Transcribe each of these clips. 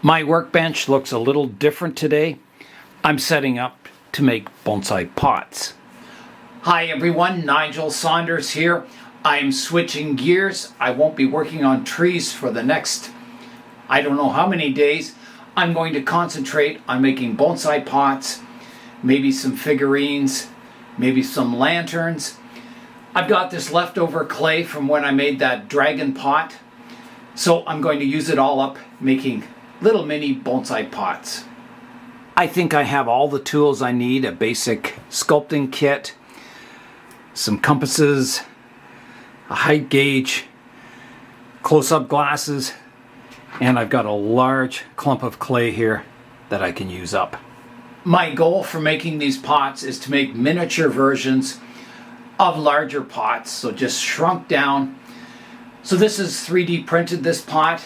My workbench looks a little different today. I'm setting up to make bonsai pots. Hi everyone, Nigel Saunders here. I'm switching gears. I won't be working on trees for the next, I don't know how many days. I'm going to concentrate on making bonsai pots, maybe some figurines, maybe some lanterns. I've got this leftover clay from when I made that dragon pot, so I'm going to use it all up making little mini bonsai pots. I think I have all the tools I need: a basic sculpting kit, some compasses, a height gauge, close-up glasses, and I've got a large clump of clay here that I can use up. My goal for making these pots is to make miniature versions of larger pots, so just shrunk down. So this is 3D printed, this pot,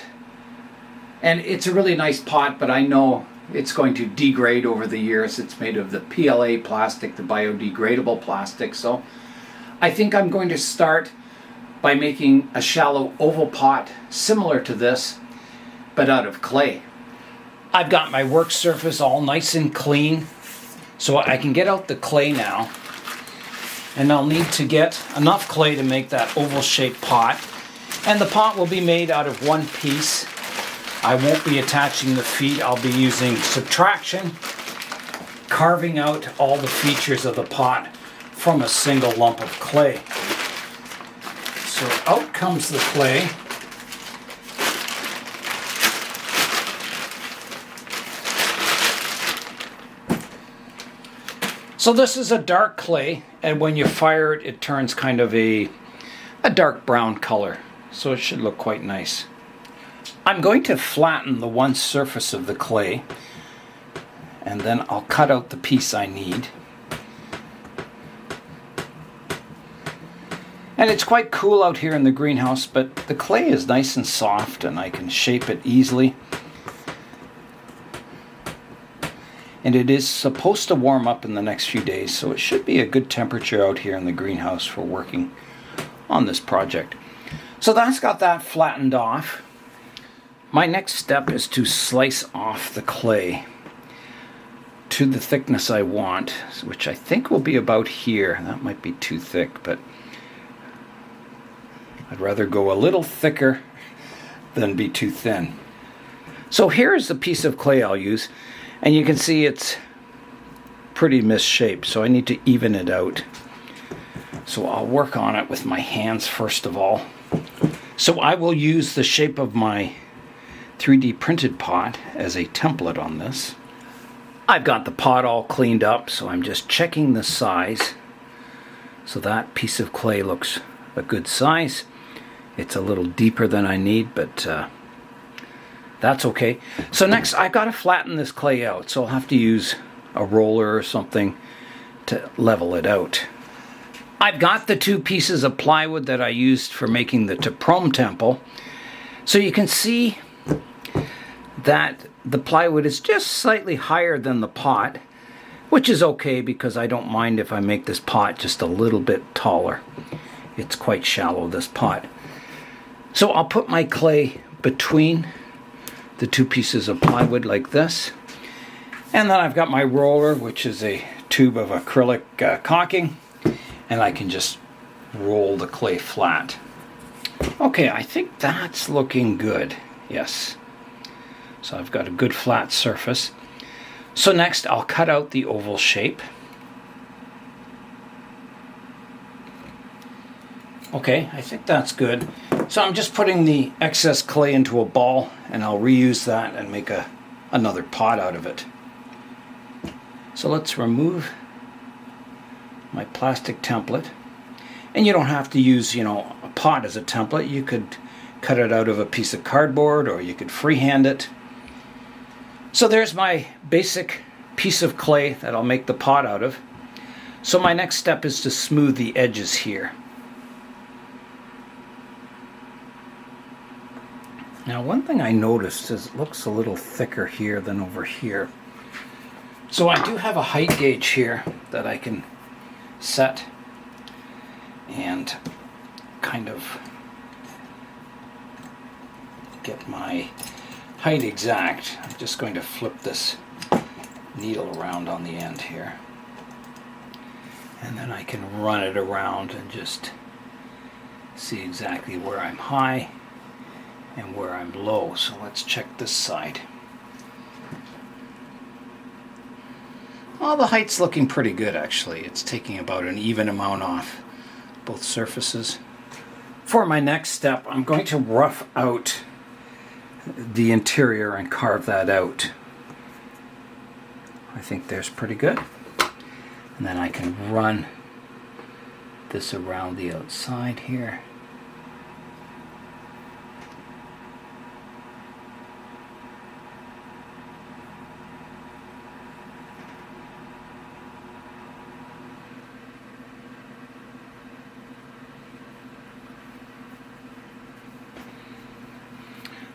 and it's a really nice pot, but I know it's going to degrade over the years. It's made of the PLA plastic, the biodegradable plastic, so I think I'm going to start by making a shallow oval pot similar to this, but out of clay. I've got my work surface all nice and clean, so I can get out the clay now. And I'll need to get enough clay to make that oval shaped pot. And the pot will be made out of one piece. I won't be attaching the feet. I'll be using subtraction, carving out all the features of the pot from a single lump of clay. So out comes the clay. So this is a dark clay, and when you fire it, it turns kind of a dark brown color. So it should look quite nice. I'm going to flatten the one surface of the clay, and then I'll cut out the piece I need. And it's quite cool out here in the greenhouse, but the clay is nice and soft and I can shape it easily. And it is supposed to warm up in the next few days, so it should be a good temperature out here in the greenhouse for working on this project. So that's got that flattened off. My next step is to slice off the clay to the thickness I want, which I think will be about here. That might be too thick, but I'd rather go a little thicker than be too thin. So here's the piece of clay I'll use, and you can see it's pretty misshaped, so I need to even it out. So I'll work on it with my hands first of all. So I will use the shape of my 3D printed pot as a template on this. I've got the pot all cleaned up, so I'm just checking the size. So that piece of clay looks a good size. It's a little deeper than I need, but that's okay. So next I've got to flatten this clay out, so I'll have to use a roller or something to level it out. I've got the two pieces of plywood that I used for making the Teprom temple. So you can see that the plywood is just slightly higher than the pot, which is okay because I don't mind if I make this pot just a little bit taller. It's quite shallow, this pot. So I'll put my clay between the two pieces of plywood like this. And then I've got my roller, which is a tube of acrylic caulking, and I can just roll the clay flat. Okay, I think that's looking good. Yes. So I've got a good flat surface. So next I'll cut out the oval shape. Okay, I think that's good. So I'm just putting the excess clay into a ball, and I'll reuse that and make another pot out of it. So let's remove my plastic template. And you don't have to use, a pot as a template. You could cut it out of a piece of cardboard, or you could freehand it. So there's my basic piece of clay that I'll make the pot out of. So my next step is to smooth the edges here. Now one thing I noticed is it looks a little thicker here than over here. So I do have a height gauge here that I can set and kind of get my height exact, I'm just going to flip this needle around on the end here. And then I can run it around and just see exactly where I'm high and where I'm low. So let's check this side. Well, the height's looking pretty good actually. It's taking about an even amount off both surfaces. For my next step, I'm going to rough out the interior and carve that out. I think there's pretty good. And then I can run this around the outside here.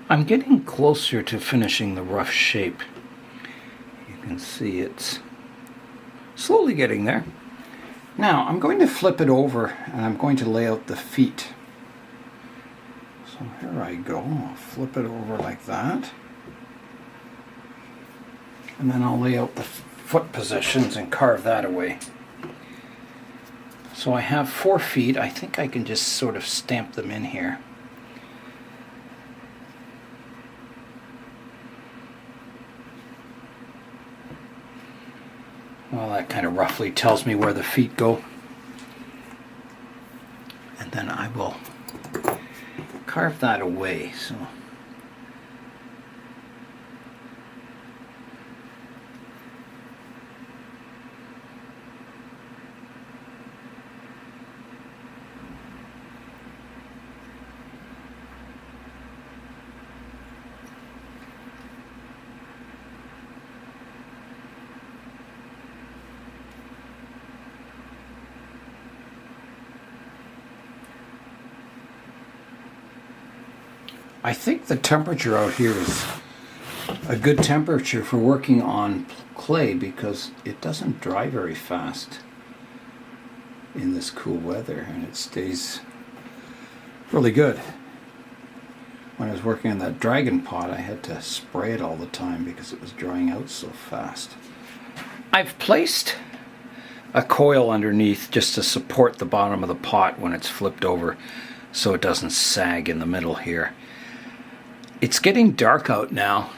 I'm getting closer to finishing the rough shape. You can see it's slowly getting there. Now I'm going to flip it over and I'm going to lay out the feet. So here I go. I'll flip it over like that. And then I'll lay out the foot positions and carve that away. So I have 4 feet. I think I can just sort of stamp them in here. Well, that kind of roughly tells me where the feet go. And then I will carve that away. So I think the temperature out here is a good temperature for working on clay because it doesn't dry very fast in this cool weather and it stays really good. When I was working on that dragon pot, I had to spray it all the time because it was drying out so fast. I've placed a coil underneath just to support the bottom of the pot when it's flipped over so it doesn't sag in the middle here. It's getting dark out now,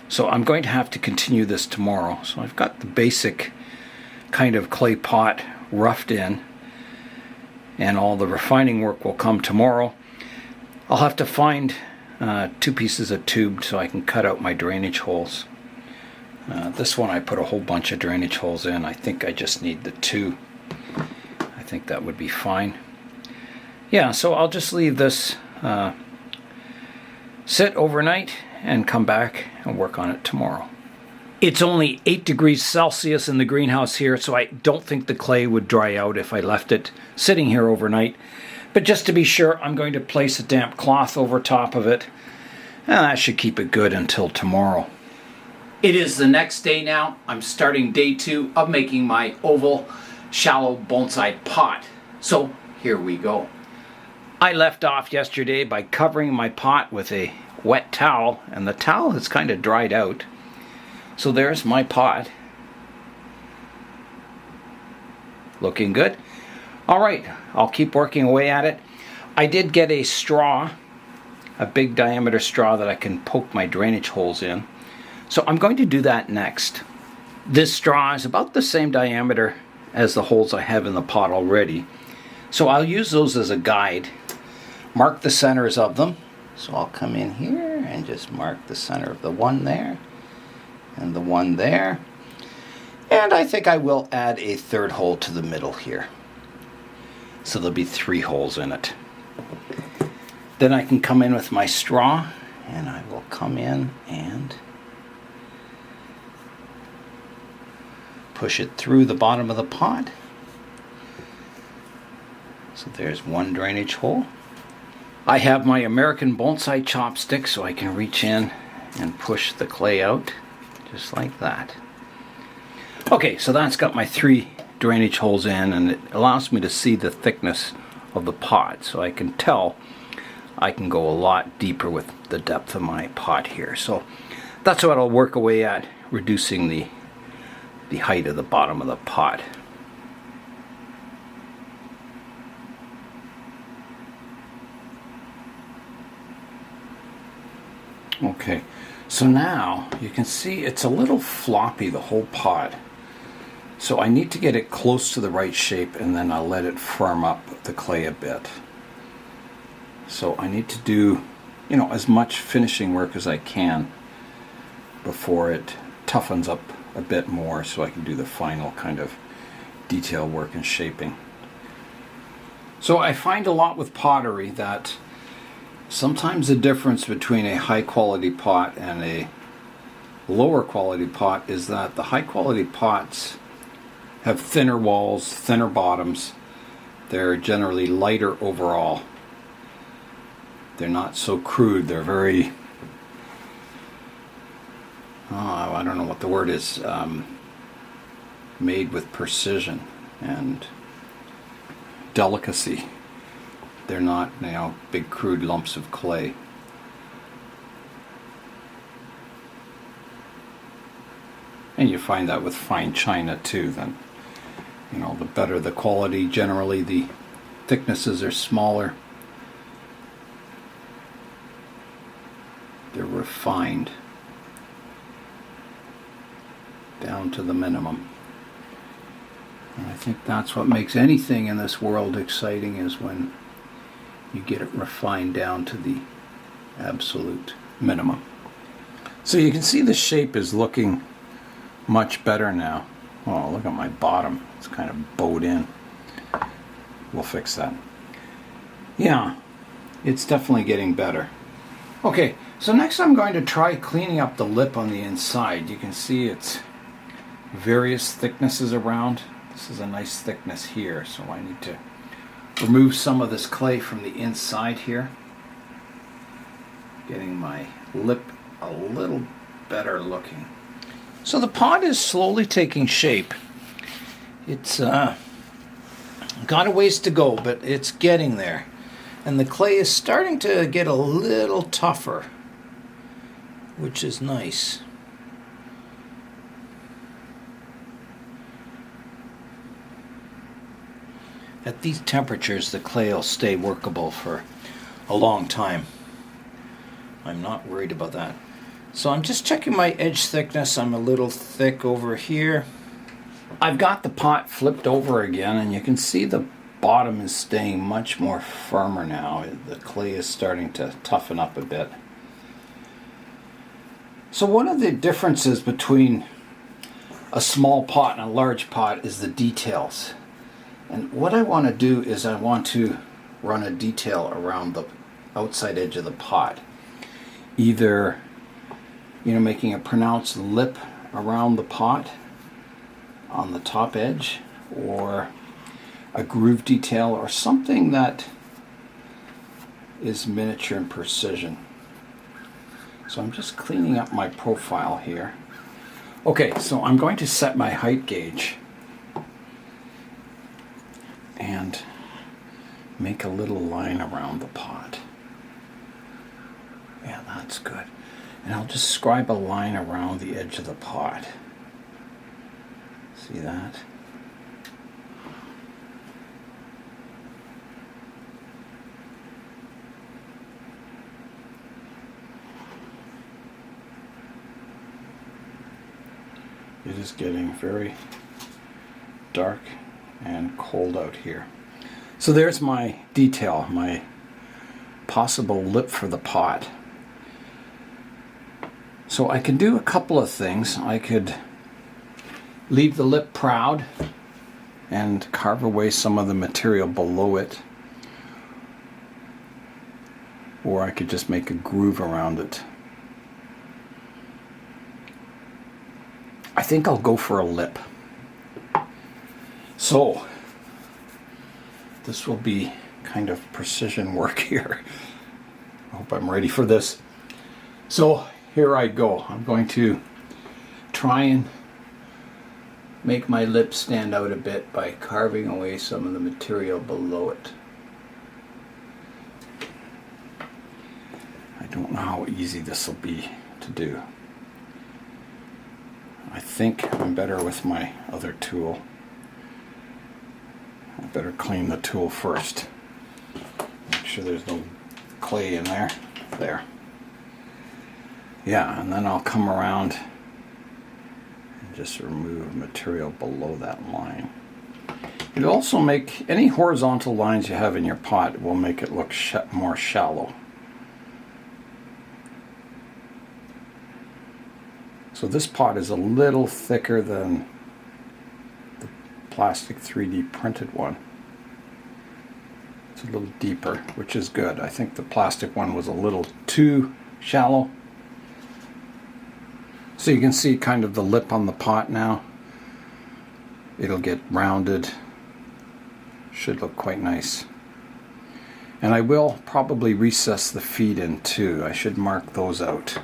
so I'm going to have to continue this tomorrow. So I've got the basic kind of clay pot roughed in, and all the refining work will come tomorrow. I'll have to find 2 pieces of tube so I can cut out my drainage holes. This one I put a whole bunch of drainage holes in. I think I just need the 2. I think that would be fine. Yeah, so I'll just leave this sit overnight and come back and work on it tomorrow. It's only 8 degrees Celsius in the greenhouse here, so I don't think the clay would dry out if I left it sitting here overnight. But just to be sure, I'm going to place a damp cloth over top of it, and that should keep it good until tomorrow. It is the next day now. I'm starting day 2 of making my oval shallow bonsai pot. So here we go. I left off yesterday by covering my pot with a wet towel, and the towel has kind of dried out. So there's my pot. Looking good. Alright, I'll keep working away at it. I did get a straw, a big diameter straw that I can poke my drainage holes in. So I'm going to do that next. This straw is about the same diameter as the holes I have in the pot already. So I'll use those as a guide. Mark the centers of them. So I'll come in here and just mark the center of the one there and the one there. And I think I will add a 3rd hole to the middle here. So there'll be 3 holes in it. Then I can come in with my straw and I will come in and push it through the bottom of the pot. So there's one drainage hole. I have my American bonsai chopstick so I can reach in and push the clay out just like that. Okay, so that's got my 3 drainage holes in, and it allows me to see the thickness of the pot, so I can tell I can go a lot deeper with the depth of my pot here. So that's what I'll work away at, reducing the height of the bottom of the pot. Okay, so now you can see it's a little floppy, the whole pot. So I need to get it close to the right shape, and then I'll let it firm up the clay a bit. So I need to do, as much finishing work as I can before it toughens up a bit more, so I can do the final kind of detail work and shaping. So I find a lot with pottery that sometimes the difference between a high quality pot and a lower quality pot is that the high quality pots have thinner walls, thinner bottoms. They're generally lighter overall. They're not so crude. They're very, I don't know what the word is, made with precision and delicacy. They're not, big crude lumps of clay. And you find that with fine china too. Then, the better the quality, generally the thicknesses are smaller. They're refined down to the minimum. And I think that's what makes anything in this world exciting, is when you get it refined down to the absolute minimum. So you can see the shape is looking much better now. Oh, look at my bottom. It's kind of bowed in. We'll fix that. Yeah, it's definitely getting better. Okay, so next I'm going to try cleaning up the lip on the inside. You can see it's various thicknesses around. This is a nice thickness here, so I need to remove some of this clay from the inside here. Getting my lip a little better looking. So the pot is slowly taking shape. It's got a ways to go, but it's getting there. And the clay is starting to get a little tougher, which is nice. At these temperatures, the clay will stay workable for a long time. I'm not worried about that. So I'm just checking my edge thickness. I'm a little thick over here. I've got the pot flipped over again, and you can see the bottom is staying much more firmer now. The clay is starting to toughen up a bit. So one of the differences between a small pot and a large pot is the details. And what I want to do is I want to run a detail around the outside edge of the pot. Either, making a pronounced lip around the pot on the top edge, or a groove detail, or something that is miniature and precision. So I'm just cleaning up my profile here. Okay, so I'm going to set my height gauge and make a little line around the pot. Yeah, that's good. And I'll just scribe a line around the edge of the pot. See that? It is getting very dark and cold out here. So there's my detail, my possible lip for the pot. So I can do a couple of things. I could leave the lip proud and carve away some of the material below it, or I could just make a groove around it. I think I'll go for a lip. So this will be kind of precision work here. I hope I'm ready for this. So here I go. I'm going to try and make my lip stand out a bit by carving away some of the material below it. how easy this will be to do. I think I'm better with my other tool. I better clean the tool first. Make sure there's no clay in there. There. Yeah, and then I'll come around and just remove material below that line. It'll also make any horizontal lines you have in your pot will make it look more shallow. So this pot is a little thicker than the plastic 3D printed one. It's a little deeper, which is good. I think the plastic one was a little too shallow. So you can see kind of the lip on the pot now. It'll get rounded. Should look quite nice. And I will probably recess the feet in too. I should mark those out.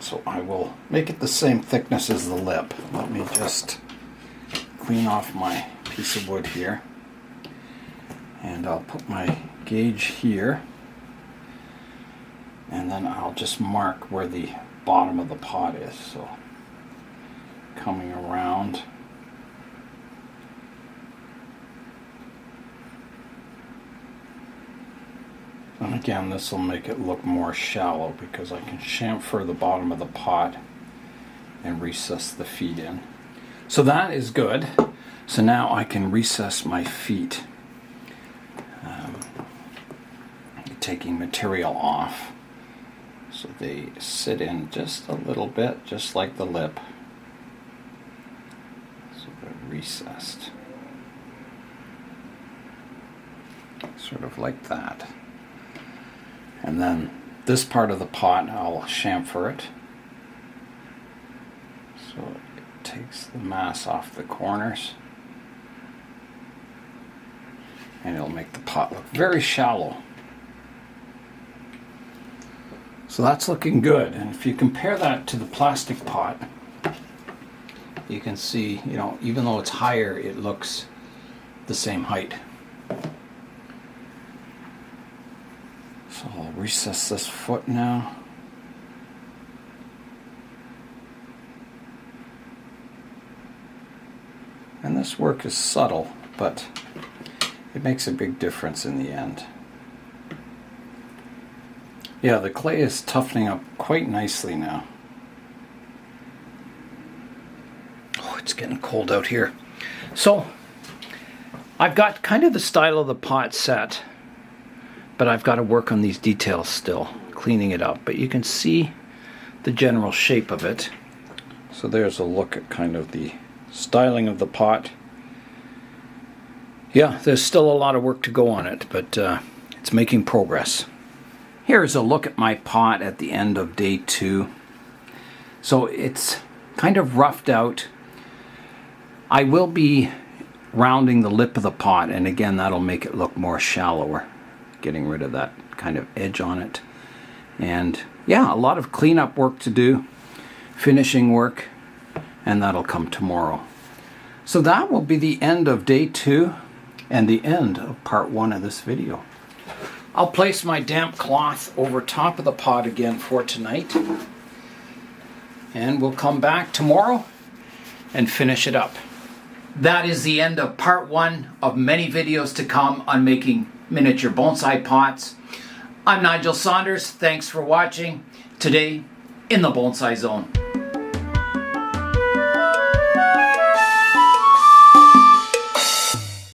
So I will make it the same thickness as the lip. Let me just clean off my piece of wood here. And I'll put my gauge here. And then I'll just mark where the bottom of the pot is. So coming around. And again, this will make it look more shallow because I can chamfer the bottom of the pot and recess the feet in. So that is good. So now I can recess my feet, taking material off. So they sit in just a little bit, just like the lip. So they're recessed. Sort of like that. And then this part of the pot, I'll chamfer it. So it takes the mass off the corners. And it'll make the pot look very shallow. So that's looking good. And if you compare that to the plastic pot, you can see, you know, even though it's higher, it looks the same height. So I'll recess this foot now. And this work is subtle, but it makes a big difference in the end. Yeah, the clay is toughening up quite nicely now. Oh, it's getting cold out here. So I've got kind of the style of the pot set. But I've got to work on these details still, cleaning it up. But you can see the general shape of it. So there's a look at kind of the styling of the pot. Yeah, there's still a lot of work to go on it, but it's making progress. Here's a look at my pot at the end of day 2. So it's kind of roughed out. I will be rounding the lip of the pot, and again, that'll make it look more shallower. Getting rid of that kind of edge on it. And yeah, a lot of cleanup work to do, finishing work, and that'll come tomorrow. So that will be the end of day 2 and the end of part 1 of this video. I'll place my damp cloth over top of the pot again for tonight, and we'll come back tomorrow and finish it up. That is the end of part 1 of many videos to come on making miniature bonsai pots. I'm Nigel Saunders. Thanks for watching today in the Bonsai Zone.